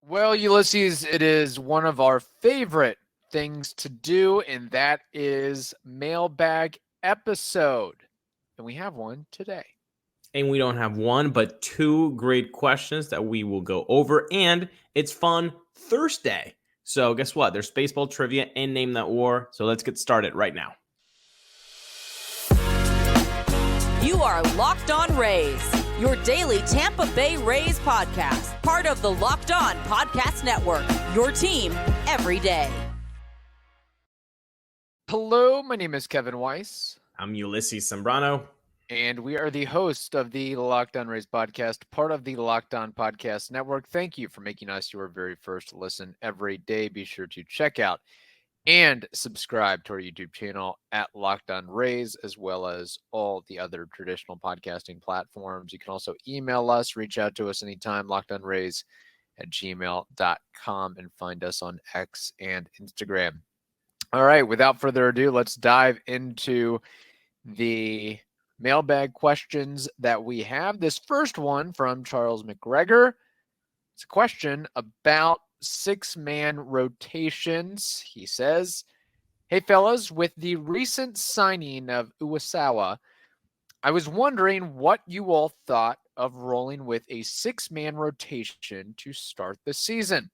Well, Ulysses, it is one of our favorite things to do, and that is mailbag episode. And we have one today. And we don't have one, but two great questions that we will go over. And it's Fun Thursday. So guess what? There's baseball trivia and Name That War. So let's get started right now. You are Locked On Rays, your daily Tampa Bay Rays podcast. Part of the Locked On Podcast Network, your team every day. Hello, my name is Kevin Weiss. I'm Ulises Sambrano. And we are the host of the Locked On Rays podcast, part of the Locked On Podcast Network. Thank you for making us your very first listen every day. Be sure to check out and subscribe to our YouTube channel at Locked On Rays, as well as all the other traditional podcasting platforms. You can also email us, reach out to us anytime, lockedonrays@gmail.com, and find us on X and Instagram. All right, without further ado, let's dive into the mailbag questions that we have. This first one from Charles McGregor. It's a question about six-man rotations. He says, "Hey fellas, with the recent signing of Uwasawa, I was wondering what you all thought of rolling with a six-man rotation to start the season.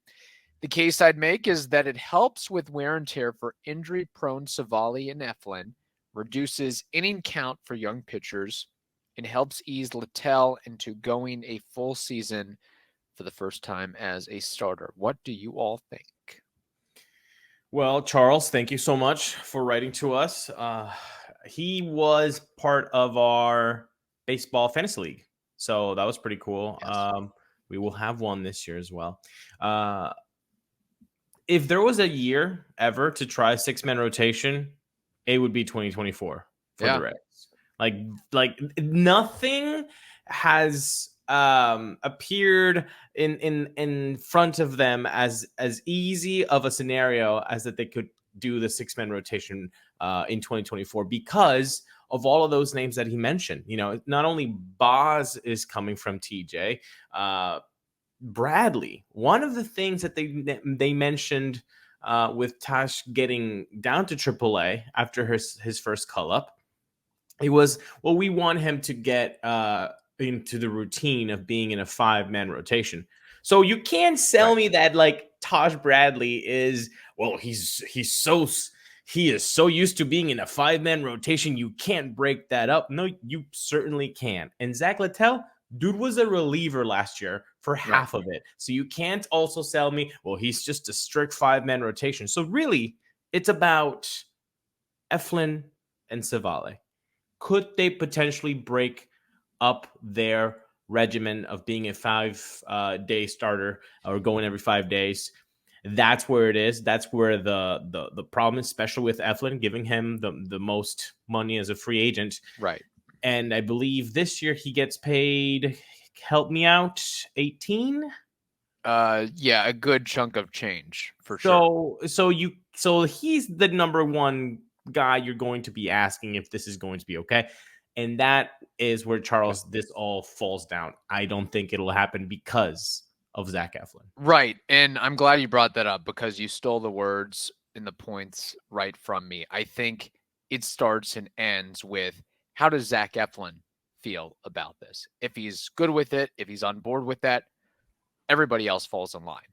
The case I'd make is that it helps with wear and tear for injury-prone Civale and Efflin, reduces inning count for young pitchers, and helps ease Littell into going a full season for the first time as a starter. What do you all think?" Well, Charles, thank you so much for writing to us. He was part of our baseball fantasy league, so that was pretty cool. Yes. We will have one this year as well. If there was a year ever to try a six-man rotation, it would be 2024 for the Reds. Like nothing has appeared in front of them as easy of a scenario as that they could do the six-man rotation in 2024 because of all of those names that he mentioned. You know, not only Boz is coming from TJ, Bradley. One of the things that they mentioned with Tash getting down to AAA after his first call up, it was, well, we want him to get into the routine of being in a five-man rotation. So you can't sell me that like Taj Bradley is, well, he is so used to being in a five-man rotation, you can't break that up. No, you certainly can. And Zach Littell, dude was a reliever last year for half of it. So you can't also sell me, well, he's just a strict five-man rotation. So really, it's about Efflin and Civale. Could they potentially break up their regimen of being a 5-day starter or going every 5 days? That's where it is. That's where the problem is, especially with Efflin, giving him the most money as a free agent. Right. And I believe this year he gets paid, help me out, 18? Yeah, a good chunk of change for sure. So he's the number one guy you're going to be asking if this is going to be okay. And that is where, Charles, this all falls down. I don't think it'll happen because of Zach Efflin. Right. And I'm glad you brought that up because you stole the words and the points right from me. I think it starts and ends with, how does Zach Efflin feel about this? If he's good with it, if he's on board with that, everybody else falls in line.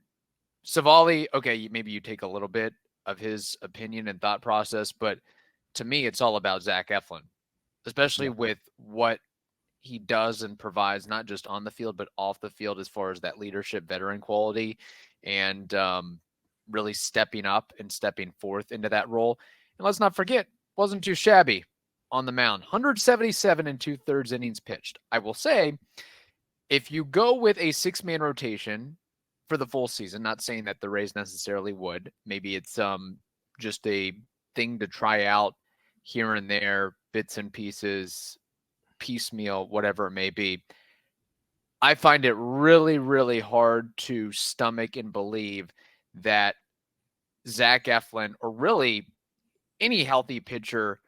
Civale, okay, maybe you take a little bit of his opinion and thought process, but to me, it's all about Zach Efflin, especially with what he does and provides, not just on the field, but off the field, as far as that leadership, veteran quality, and really stepping up and stepping forth into that role. And let's not forget, wasn't too shabby on the mound. 177 and 2/3 innings pitched. I will say, if you go with a six-man rotation for the full season, not saying that the Rays necessarily would, maybe it's just a thing to try out here and there, bits and pieces, piecemeal, whatever it may be. I find it really, really hard to stomach and believe that Zach Eflin, or really any healthy pitcher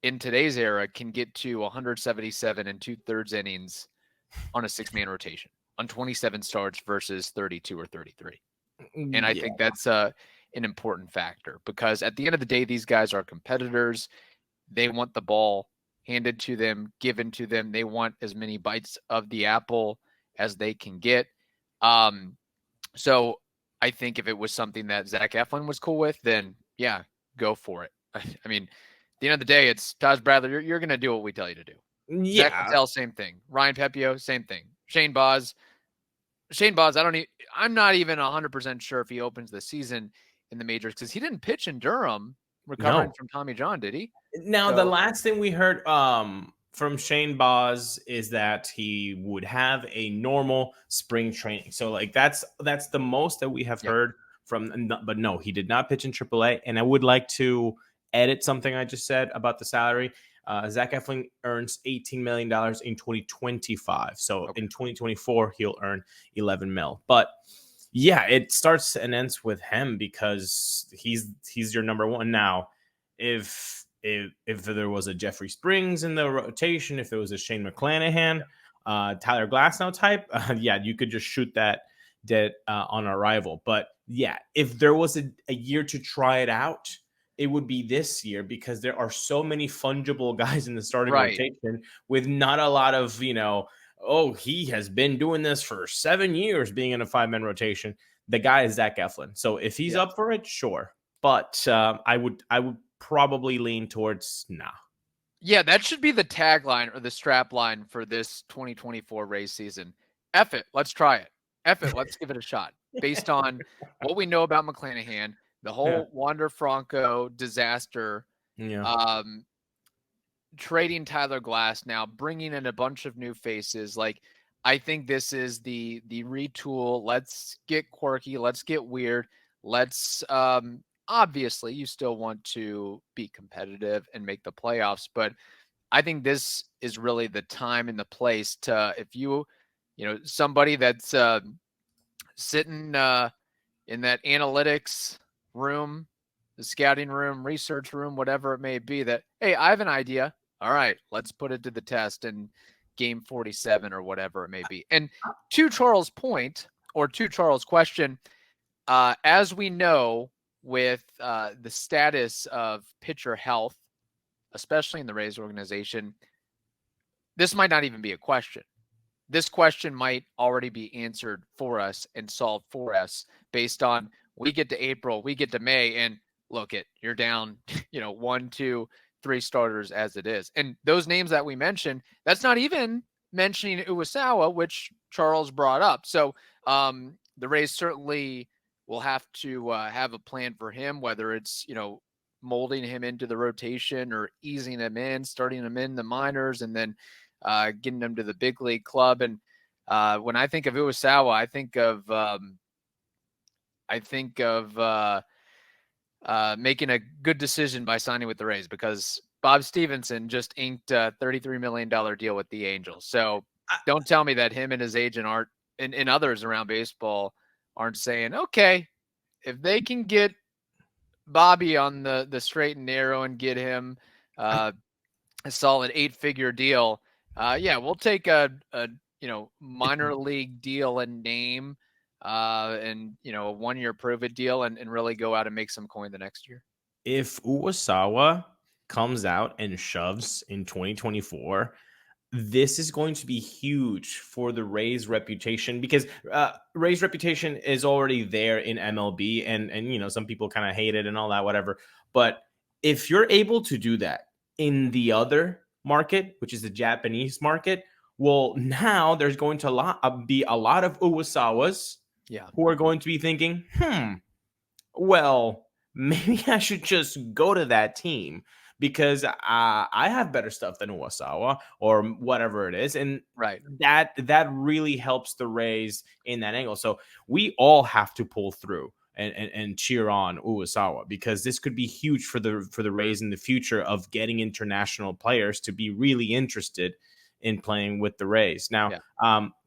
in today's era, can get to 177 and 2/3 innings on a six-man rotation. on 27 starts versus 32 or 33. And I think that's an important factor because at the end of the day, these guys are competitors. They want the ball handed to them, given to them. They want as many bites of the apple as they can get. So I think if it was something that Zach Eflin was cool with, then yeah, go for it. I mean, at the end of the day, it's Taj Bradley. You're going to do what we tell you to do. Yeah. Zach Littell, same thing. Ryan Pepio, same thing. Shane Boz, I'm not even 100% sure if he opens the season in the majors because he didn't pitch in Durham recovering from Tommy John, did he? Now, the last thing we heard from Shane Boz is that he would have a normal spring training. So like that's the most that we have heard from, but no, he did not pitch in AAA. And I would like to edit something I just said about the salary. Zach Eflin earns $18 million in 2025. So in 2024, he'll earn 11 mil. But yeah, it starts and ends with him because he's your number one. Now, if there was a Jeffrey Springs in the rotation, if there was a Shane McClanahan, Tyler Glasnow type, you could just shoot that dead on arrival. But yeah, if there was a year to try it out, it would be this year because there are so many fungible guys in the starting rotation with not a lot of, he has been doing this for 7 years being in a 5-man rotation. The guy is Zach Eflin. So if he's up for it, sure. But I would probably lean towards nah. Yeah, that should be the tagline or the strap line for this 2024 Rays season. F it, let's try it. F it, let's give it a shot. Based on what we know about McClanahan, the whole Wander Franco disaster, trading Tyler Glasnow, bringing in a bunch of new faces. Like, I think this is the retool. Let's get quirky. Let's get weird. Let's obviously you still want to be competitive and make the playoffs, but I think this is really the time and the place to, if somebody that's sitting in that analytics room, the scouting room, research room, whatever it may be, that, hey, I have an idea. All right, let's put it to the test in game 47 or whatever it may be. And to Charles' point, or to Charles' question, as we know with the status of pitcher health, especially in the Rays organization, this might not even be a question. This question might already be answered for us and solved for us based on we get to April, we get to May, and look you're down, 1, 2, 3 starters as it is. And those names that we mentioned, that's not even mentioning Uwasawa, which Charles brought up. So the Rays certainly will have to have a plan for him, whether it's, molding him into the rotation or easing him in, starting him in the minors, and then getting him to the big league club. And when I think of Uwasawa, I think of making a good decision by signing with the Rays because Bob Stevenson just inked a $33 million deal with the Angels. So don't tell me that him and his agent aren't, and others around baseball aren't saying, okay, if they can get Bobby on the straight and narrow and get him a solid 8-figure deal, we'll take a minor league deal and name and a 1-year prove-it deal and really go out and make some coin the next year. If Uwasawa comes out and shoves in 2024, this is going to be huge for the Rays' reputation because Rays' reputation is already there in MLB and some people kind of hate it and all that, whatever. But if you're able to do that in the other market, which is the Japanese market, well, now there's going to be a lot of Uwasawas who are going to be thinking, well, maybe I should just go to that team because I have better stuff than Uwasawa or whatever it is. And that really helps the Rays in that angle. So we all have to pull through and cheer on Uwasawa because this could be huge for the Rays in the future of getting international players to be really interested in playing with the Rays. Now,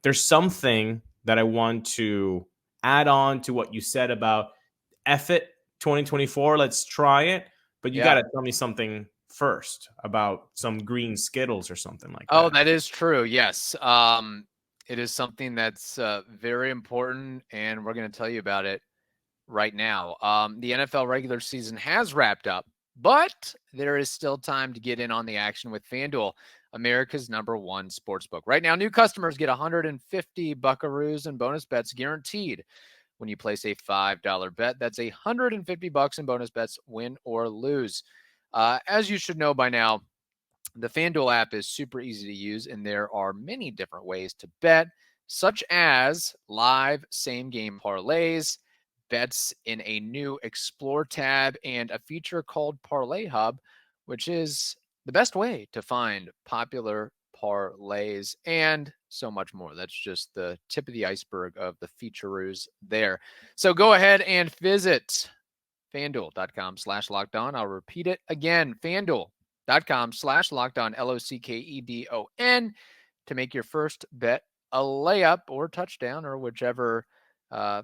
there's something that I want to add on to what you said about F it 2024. Let's try it. But you got to tell me something first about some green Skittles or something like that. Oh, that is true. Yes. It is something that's very important, and we're going to tell you about it right now. The NFL regular season has wrapped up, but there is still time to get in on the action with FanDuel, America's #1 sportsbook. Right now, new customers get 150 buckaroos in bonus bets guaranteed when you place a $5 bet. That's $150 in bonus bets, win or lose. As you should know by now, the FanDuel app is super easy to use, and there are many different ways to bet, such as live same-game parlays, bets in a new Explore tab, and a feature called Parlay Hub, which is the best way to find popular parlays, and so much more. That's just the tip of the iceberg of the featureroos there. So go ahead and visit FanDuel.com/lockedon. I'll repeat it again, FanDuel.com/lockedon, LOCKEDON, to make your first bet a layup or touchdown, or whichever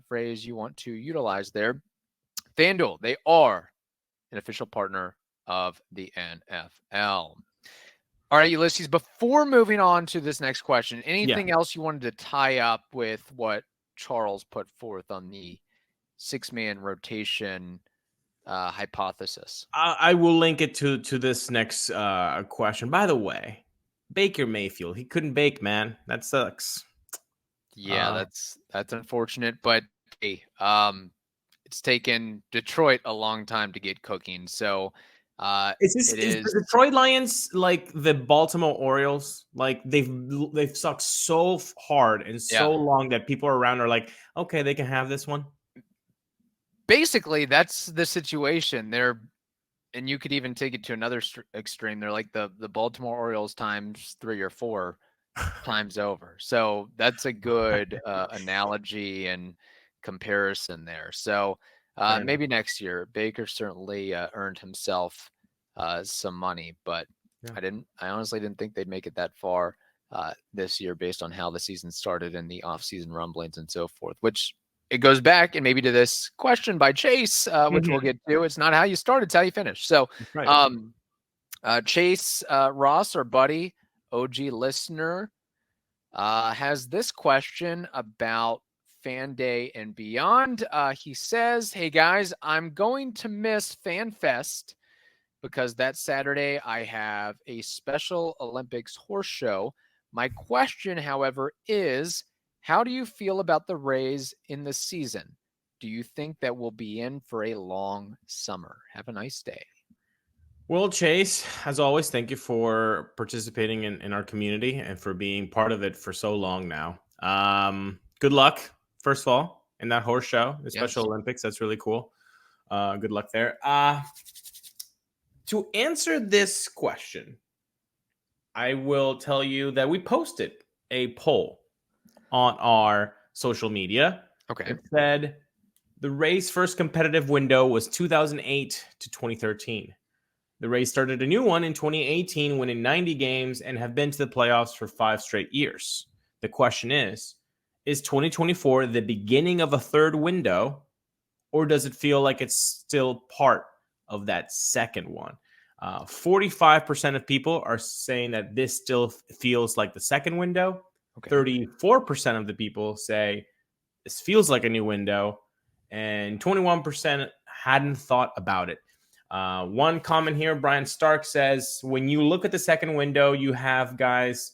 phrase you want to utilize there. FanDuel, they are an official partner of the NFL. All right, Ulises, before moving on to this next question, anything else you wanted to tie up with what Charles put forth on the 6-man rotation hypothesis? I will link it to this next question. By the way, Baker Mayfield, he couldn't bake, man. That sucks. Yeah, that's unfortunate, but hey, it's taken Detroit a long time to get cooking. So is the Detroit Lions like the Baltimore Orioles? Like they've sucked so hard and so long that people around are like, okay, they can have this one. Basically, that's the situation. And you could even take it to another extreme. They're like the Baltimore Orioles times 3 or 4 times over. So that's a good analogy and comparison there. So maybe next year. Baker certainly earned himself some money, but I honestly didn't think they'd make it that far this year based on how the season started and the offseason rumblings and so forth, which it goes back and maybe to this question by Chase, which we'll get to. It's not how you start, it's how you finish. So Chase Ross, our buddy, OG listener, has this question about Fan Day and beyond. He says, hey guys, I'm going to miss FanFest because that Saturday I have a Special Olympics horse show. My question, however, is how do you feel about the Rays in the season? Do you think that we'll be in for a long summer? Have a nice day. Well, Chase, as always, thank you for participating in our community and for being part of it for so long now. Good luck, first of all, in that horse show, the Special Olympics. That's really cool. Good luck there. To answer this question, I will tell you that we posted a poll on our social media. Okay. It said the Rays' first competitive window was 2008 to 2013. The Rays started a new one in 2018, winning 90 games and have been to the playoffs for 5 straight years. The question is 2024 the beginning of a third window, or does it feel like it's still part of that second one? 45% of people are saying that this still feels like the second window. Okay. 34% of the people say this feels like a new window, and 21% hadn't thought about it. One comment here, Brian Stark says, when you look at the second window, you have guys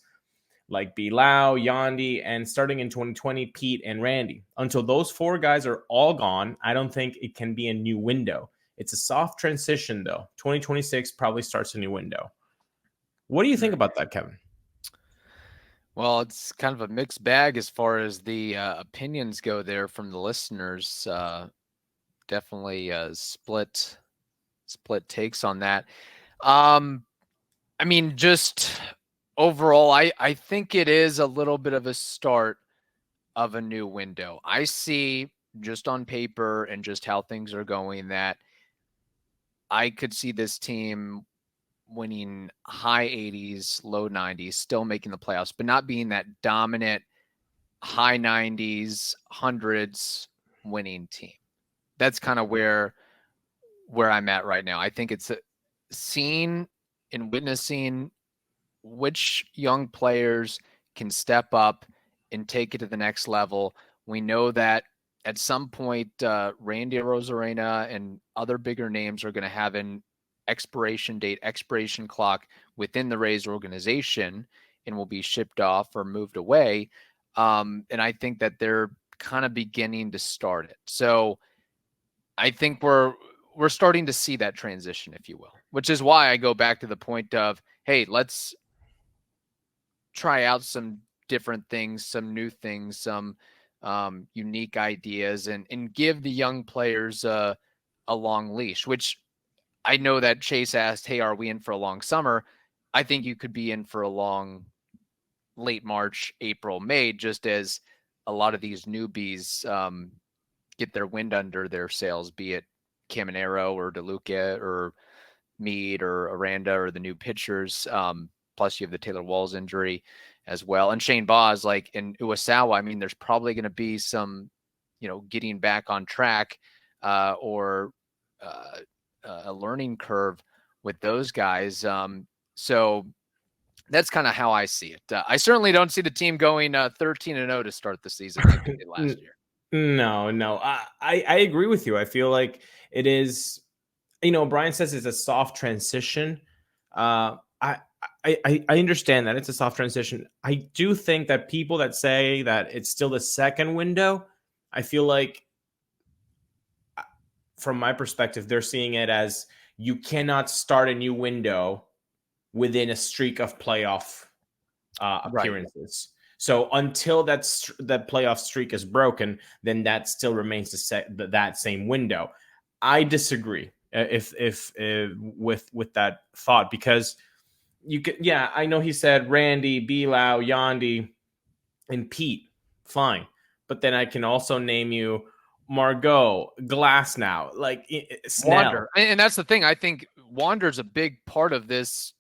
like Bilal, Yandy, and starting in 2020, Pete and Randy. Until those 4 guys are all gone, I don't think it can be a new window. It's a soft transition, though. 2026 probably starts a new window. What do you think about that, Kevin? Well, it's kind of a mixed bag as far as the opinions go there from the listeners. Definitely split takes on that. I mean, just overall, I think it is a little bit of a start of a new window. I see just on paper and just how things are going that I could see this team winning high 80s, low 90s, still making the playoffs, but not being that dominant high 90s, hundreds winning team. That's kind of where I'm at right now. I think it's seeing and witnessing which young players can step up and take it to the next level. We know that at some point, Randy Rosarena and other bigger names are going to have an expiration date, expiration clock within the Rays organization and will be shipped off or moved away. And I think that they're kind of beginning to start it. So I think we're starting to see that transition, if you will, which is why I go back to the point of, hey, let's try out some different things, some new things, some unique ideas, and give the young players a long leash, which I know that Chase asked, hey, are we in for a long summer? I think you could be in for a long late March, April, May, just as a lot of these newbies get their wind under their sails, be it Caminero or DeLuca or Mead or Aranda or the new pitchers. Plus you have the Taylor Walls injury as well. And Shane Baz, like in Uwasawa, I mean, there's probably going to be some, getting back on track or a learning curve with those guys. So that's kind of how I see it. I certainly don't see the team going 13-0 to start the season like they did last year. No. I agree with you. I feel like it is, Brian says it's a soft transition. I understand that it's a soft transition. I do think that people that say that it's still the second window, I feel like from my perspective, they're seeing it as you cannot start a new window within a streak of playoff appearances. Right. So until that playoff streak is broken, then that still remains that same window. I disagree if with that thought, because you could, I know he said Randy, Bilal, Yandy, and Pete, fine, but then I can also name you Margot, Glasnow, like Wander, and that's the thing. I think Wander's a big part of this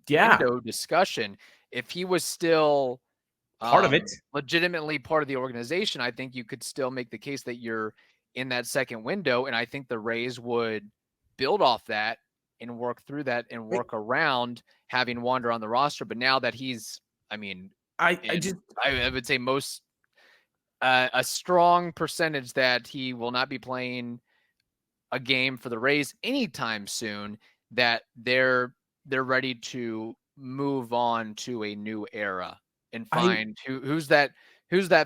window discussion. If he was still part of it, legitimately part of the organization, I think you could still make the case that you're in that second window, and I think the Rays would build off that and work through that and work around having Wander on the roster. But now that he's, I would say most a strong percentage that he will not be playing a game for the Rays anytime soon, that they're ready to move on to a new era and find who's that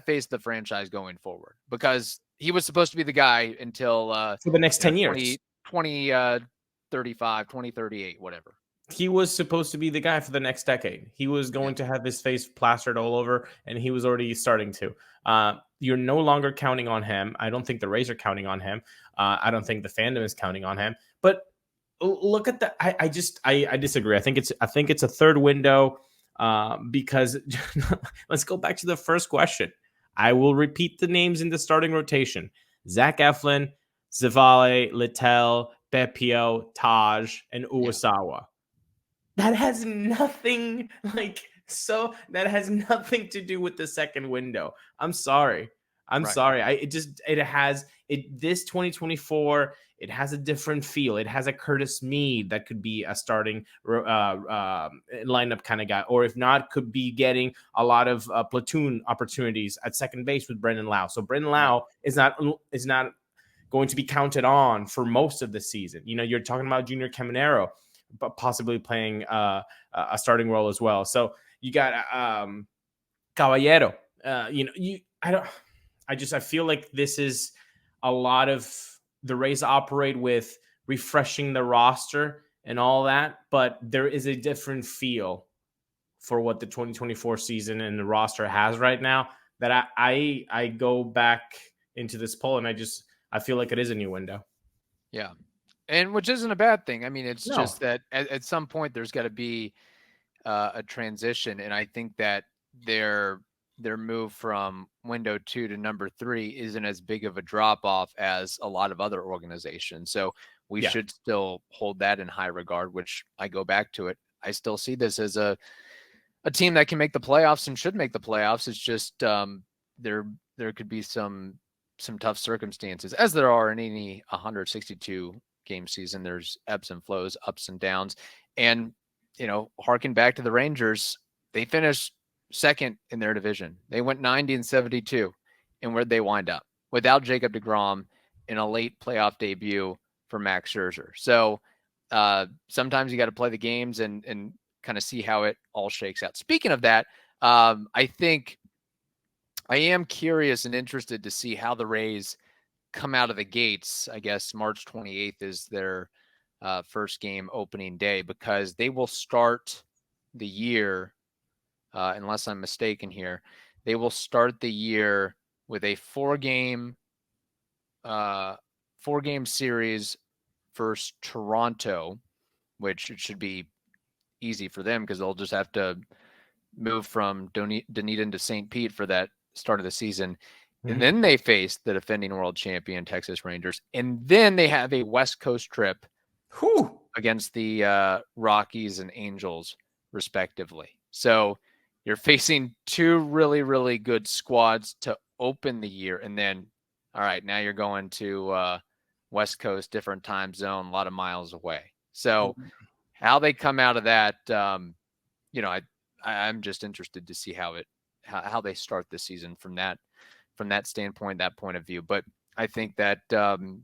face of the franchise going forward, because he was supposed to be the guy until for the next 10 years, 2035, 2038, whatever. He was supposed to be the guy for the next decade. He was going to have his face plastered all over, and he was already starting to. You're no longer counting on him. I don't think the Rays are counting on him. I don't think the fandom is counting on him. But look at that. I disagree. I think it's a third window because let's go back to the first question. I will repeat the names in the starting rotation: Zach Eflin, Civale, Littell, Pepio, Taj, and Uwasawa. That has nothing that has nothing to do with the second window. I'm sorry. Sorry. This 2024, it has a different feel. It has a Curtis Mead that could be a starting lineup kind of guy, or if not, could be getting a lot of platoon opportunities at second base with Brendan Lau. So Brendan Lau is not going to be counted on for most of the season. You're talking about Junior Caminero, but possibly playing a starting role as well. So you got Caballero. I feel like this is a lot of the Rays operate with refreshing the roster and all that, but there is a different feel for what the 2024 season and the roster has right now that I go back into this poll and I feel like it is a new window. Yeah. And which isn't a bad thing. I mean, it's just that at some point there's got to be a transition. And I think that their move from window 2 to number 3 isn't as big of a drop off as a lot of other organizations. So we should still hold that in high regard, which I go back to it. I still see this as a team that can make the playoffs and should make the playoffs. It's just there could be some tough circumstances, as there are in any 162 game season. There's ebbs and flows, ups and downs. And, harken back to the Rangers, they finished second in their division. They went 90-72, and where'd they wind up? Without Jacob deGrom in a late playoff debut for Max Scherzer. So sometimes you got to play the games and kind of see how it all shakes out. Speaking of that, I think I am curious and interested to see how the Rays come out of the gates. I guess March 28th is their first game opening day, because they will start the year, unless I'm mistaken here, they will start the year with a four-game series versus Toronto, which it should be easy for them because they'll just have to move from Dunedin to St. Pete for that start of the season. Mm-hmm. And then they face the defending world champion Texas Rangers. And then they have a West Coast trip against the Rockies and Angels, respectively. So you're facing two really, really good squads to open the year. And then, all right, now you're going to West Coast, different time zone, a lot of miles away. So how they come out of that, I'm just interested to see how they start the season from that standpoint, that point of view. But I think that, I'm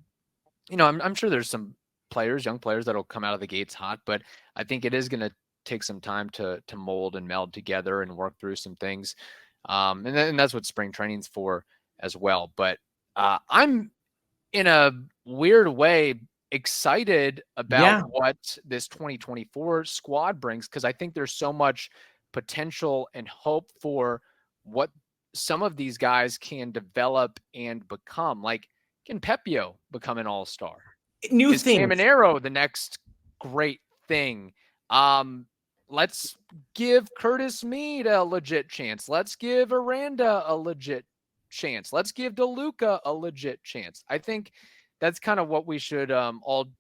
sure there's some young players that'll come out of the gates hot, but I think it is going to take some time to mold and meld together and work through some things. And that's what spring training's for as well. But I'm in a weird way excited about what this 2024 squad brings, because I think there's so much potential and hope for what some of these guys can develop and become. Like, can Pepio become an all-star? Is Caminero the next great thing? Let's give Curtis Mead a legit chance. Let's give Aranda a legit chance. Let's give DeLuca a legit chance. I think that's kind of what we should all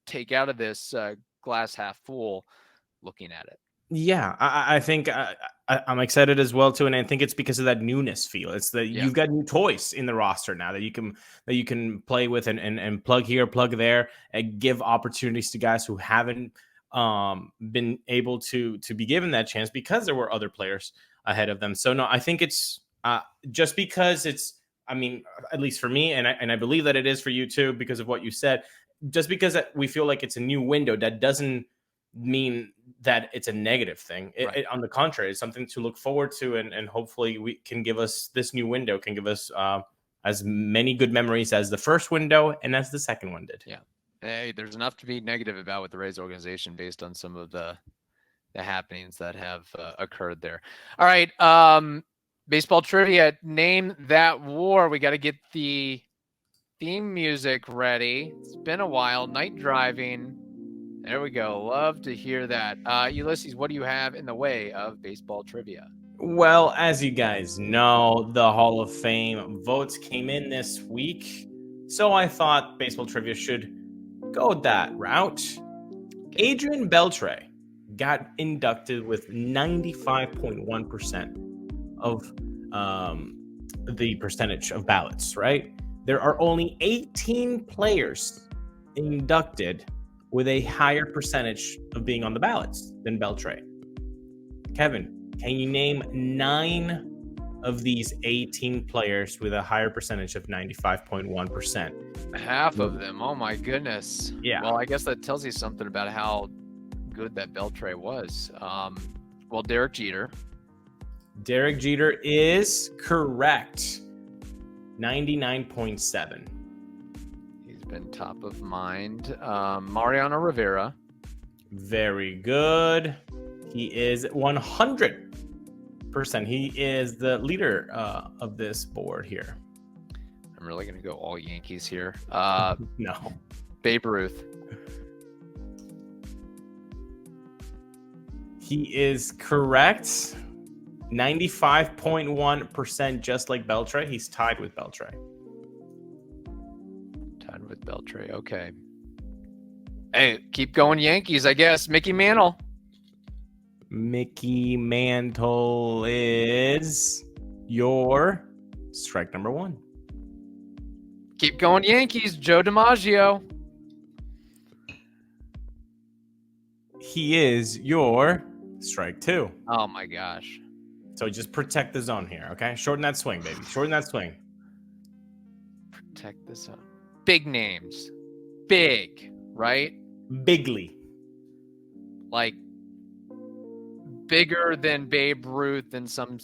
take out of this glass half full looking at it. Yeah, I think I'm excited as well too, and I think it's because of that newness feel. It's that you've got new toys in the roster now that you can play with and plug here, plug there, and give opportunities to guys who haven't been able to be given that chance because there were other players ahead of them. So no, I think it's just because it's, I mean, at least for me, and I believe that it is for you too, because of what you said. Just because we feel like it's a new window, that doesn't mean that it's a negative thing. It, on the contrary, it's something to look forward to, and hopefully this new window can give us as many good memories as the first window and as the second one did. Yeah. Hey, there's enough to be negative about with the Rays organization based on some of the happenings that have occurred there. All right. Baseball trivia. Name that war. We got to get the theme music ready. It's been a while. Night driving. There we go. Love to hear that. Ulises, what do you have in the way of baseball trivia? Well, as you guys know, the Hall of Fame votes came in this week, so I thought baseball trivia should go that route. Adrian Beltre got inducted with 95.1% of the percentage of ballots, right? There are only 18 players inducted with a higher percentage of being on the ballots than Beltre. Kevin, can you name 9 of these 18 players with a higher percentage of 95.1%? Half of them. Oh my goodness. Yeah. Well, I guess that tells you something about how good that Beltre was. Well, Derek Jeter. Derek Jeter is correct. 99.7. He's been top of mind. Mariano Rivera. Very good. He is 100%. He is the leader of this board here. I'm really going to go all Yankees here. No. Babe Ruth. He is correct. 95.1%, just like Beltre. He's tied with Beltre. Tied with Beltre. Okay. Hey, keep going Yankees, I guess. Mickey Mantle. Mickey Mantle is your strike number 1. Keep going Yankees. Joe DiMaggio. He is your strike 2. Oh my gosh. So just protect the zone here, okay? Shorten that swing, baby. Shorten that swing. Protect the zone. Big names. Big, right? Bigly. Like bigger than Babe Ruth and some.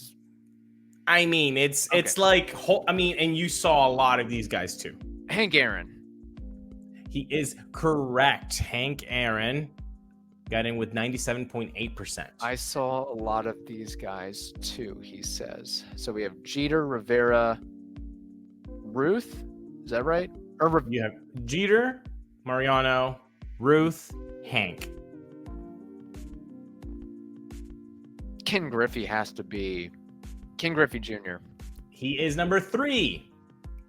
I mean, it's like, I mean, and you saw a lot of these guys too. Hank Aaron. He is correct. Hank Aaron got in with 97.8%. I saw a lot of these guys too, he says. So we have Jeter, Rivera, Ruth. Is that right? Or You have Jeter, Mariano, Ruth, Hank. Ken Griffey has to be Ken Griffey Jr. He is number 3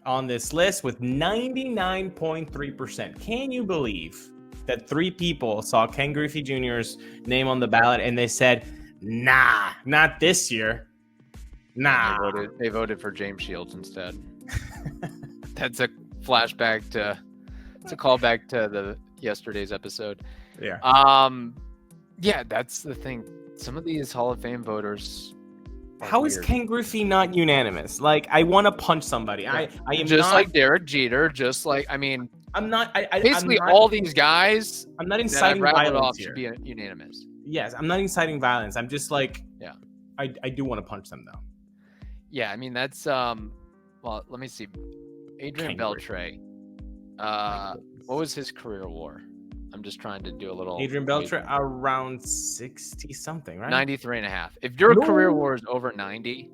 on this list with 99.3%. Can you believe that 3 people saw Ken Griffey Jr.'s name on the ballot and they said, nah, not this year. Nah. They voted for James Shields instead. That's a flashback to, it's a callback to the yesterday's episode. Yeah. Yeah, that's the thing. Some of these Hall of Fame voters. How is Ken Griffey not unanimous? Like, I want to punch somebody. Yeah. I am just not, like Derek Jeter, just like, I mean, I'm not. basically I'm not, all these guys. I'm not that inciting I've rattled violence off here. should be unanimous. Yes, I'm not inciting violence. I'm just like, Yeah. I do want to punch them though. Yeah, I mean that's well, let me see. Adrian Ken Beltre. What was his career WAR? I'm just trying to do a little. Adrian Beltre around 60 something, right? 93.5. If your career WAR is over 90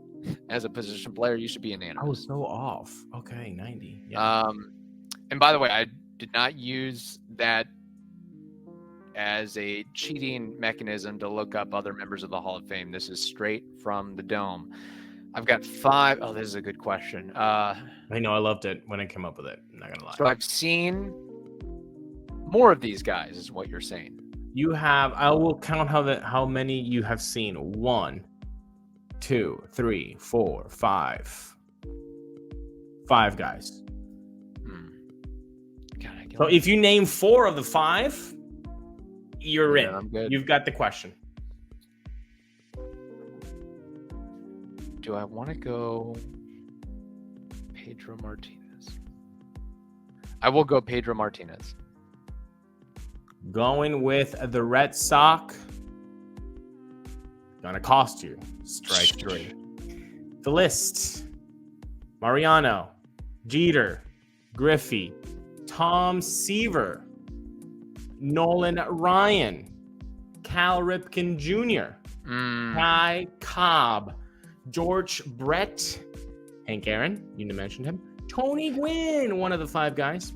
as a position player, you should be unanimous. I was so off. Okay, 90. Yeah. And by the way, I did not use that as a cheating mechanism to look up other members of the Hall of Fame. This is straight from the dome. I've got 5. Oh, this is a good question. I know, I loved it when I came up with it. I'm not gonna lie. So I've seen more of these guys, is what you're saying. You have. I will count how many you have seen. 1, 2, 3, 4, 5. 5 guys. God, So if you name 4 of the 5, you're in. I'm good. You've got the question. Do I want to go Pedro Martinez? I will go Pedro Martinez. Going with the Red Sox. Gonna cost you. Strike 3. The list. Mariano, Jeter, Griffey, Tom Seaver, Nolan Ryan, Cal Ripken Jr., Ty Cobb, George Brett, Hank Aaron, you mentioned him, Tony Gwynn, one of the 5 guys,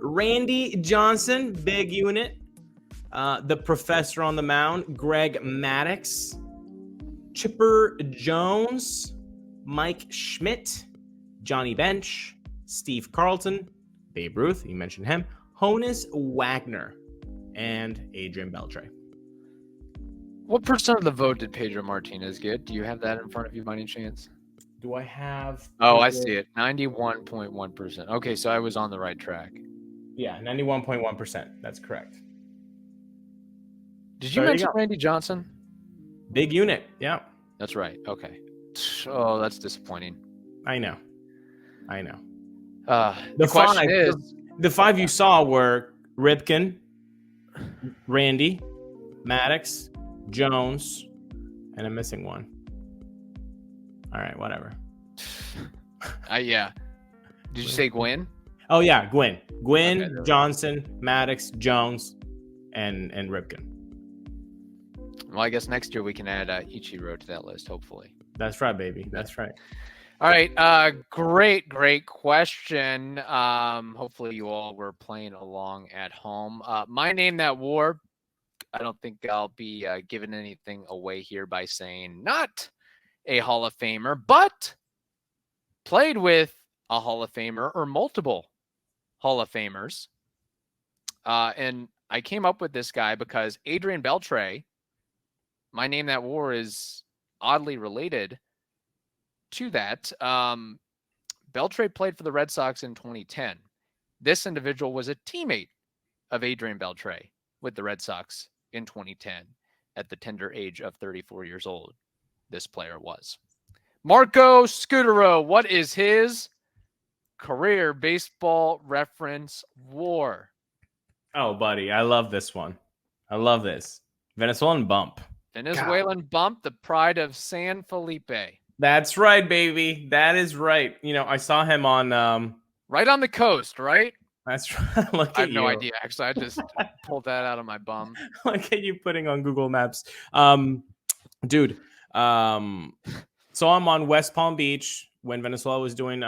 Randy Johnson, big unit, the professor on the mound, Greg Maddux, Chipper Jones, Mike Schmidt, Johnny Bench, Steve Carlton, Babe Ruth, you mentioned him, Honus Wagner, and Adrian Beltre. What percent of the vote did Pedro Martinez get? Do you have that in front of you by any chance? Do I have... Oh, I see it. 91.1%. Okay, so I was on the right track. Yeah, 91.1%. That's correct. Did you mention Randy Johnson? Big unit, yeah. That's right. Okay. Oh, that's disappointing. I know. The question is... The 5 you saw were Ripken, Randy, Maddux, Jones, and I'm missing one. All right, whatever. Yeah. Did you say Gwynn? Oh yeah, Gwynn, okay, Johnson, Maddux, Jones, and Ripken. Well, I guess next year we can add Ichiro to that list, hopefully. That's right, baby. That's right. All right. Great question. Hopefully you all were playing along at home. My name that war. I don't think I'll be giving anything away here by saying not a Hall of Famer, but played with a Hall of Famer or multiple Hall of Famers. And I came up with this guy because Adrian Beltre, my name that war, is oddly related to that. Beltre played for the Red Sox in 2010. This individual was a teammate of Adrian Beltre with the Red Sox in 2010 at the tender age of 34 years old. this player was. Marco Scutaro, what is his career baseball reference WAR? Oh, buddy, I love this one. I love this. Venezuelan bump. Venezuelan bump, the pride of San Felipe. That's right, baby. That is right. You know, I saw him on right on the coast, right? That's right. Look at I have you. no idea. Actually, I just pulled that out of my bum. Look at you putting on Google Maps. Dude, so I'm on West Palm Beach when Venezuela was doing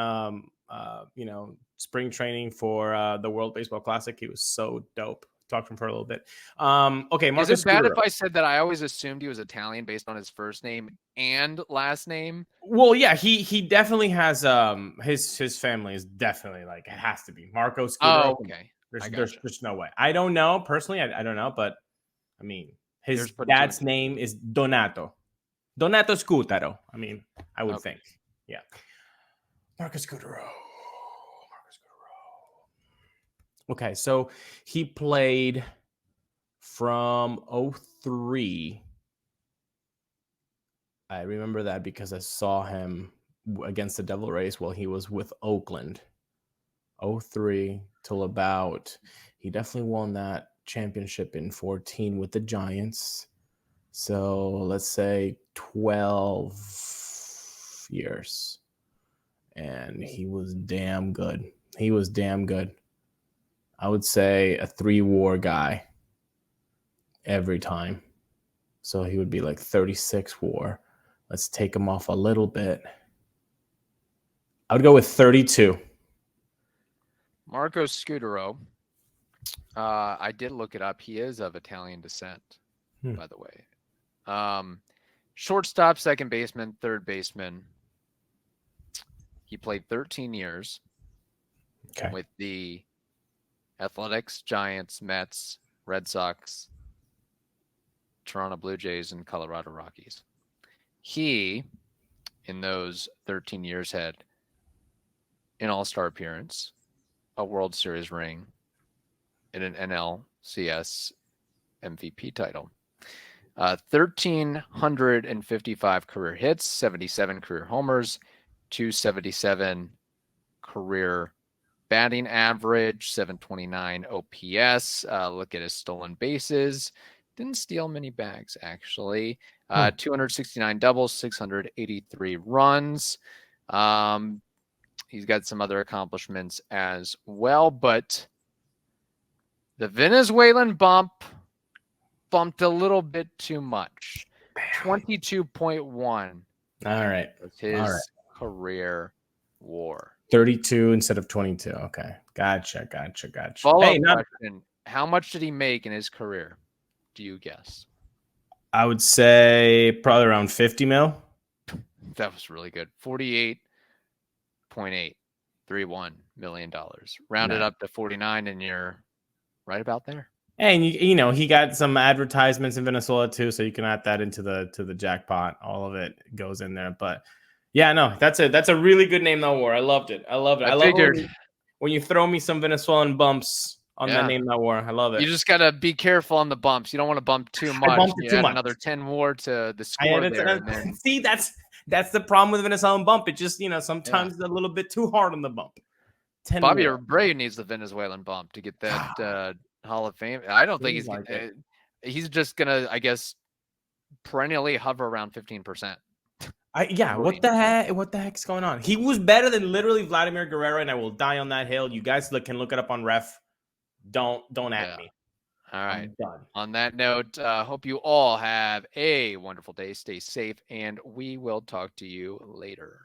spring training for the World Baseball Classic. He was so dope. Talked to him for a little bit. Okay, Marco Is it bad Scutaro. if I said that I always assumed he was Italian based on his first name and last name? Well, yeah, he definitely has his family is definitely like it has to be Marco Scutaro. Oh, okay. There's no way. I don't know personally. I don't know, but I mean his dad's name is Donato Scutaro. I mean, I would think, yeah. Marco Scutaro. Okay, so he played from 2003. I remember that because I saw him against the Devil Rays while he was with Oakland. 2003 till about, he definitely won that championship in 2014 with the Giants. So let's say 12 years. And he was damn good. I would say a 3-WAR guy every time. So he would be like 36 WAR. Let's take him off a little bit. I would go with 32. Marco Scutaro. I did look it up. He is of Italian descent, by the way. Shortstop, second baseman, third baseman. He played 13 years with the Athletics, Giants, Mets, Red Sox, Toronto Blue Jays, and Colorado Rockies. He, in those 13 years, had an All-Star appearance, a World Series ring, and an NLCS MVP title. 1,355 career hits, 77 career homers, 277 career batting average, 729 OPS. Look at his stolen bases. Didn't steal many bags, actually. 269 doubles, 683 runs. He's got some other accomplishments as well, but the Venezuelan bumped a little bit too much. 22.1. All right. Was his career WAR. 32 instead of 22. Okay. Gotcha. Follow-up question. How much did he make in his career? Do you guess? I would say probably around 50 mil. That was really good. $48.831 million. Rounded up to 49, and you're right about there. And you know, he got some advertisements in Venezuela too, so you can add that into the jackpot. All of it goes in there. But yeah, no, that's a really good name though, War. I loved it. I love when you throw me some Venezuelan bumps on that name that War. I love it. You just gotta be careful on the bumps. You don't want to bump too much. Another 10 WAR to the score there. See, that's the problem with Venezuelan bump. It just, sometimes it's a little bit too hard on the bump. Bobby Abreu needs the Venezuelan bump to get that Hall of Fame. I don't think he's just gonna, I guess, perennially hover around 15%. What the heck's going on? He was better than literally Vladimir Guerrero, and I will die on that hill. You guys can look it up on Ref. Don't at me. All right. On that note, hope you all have a wonderful day. Stay safe, and we will talk to you later.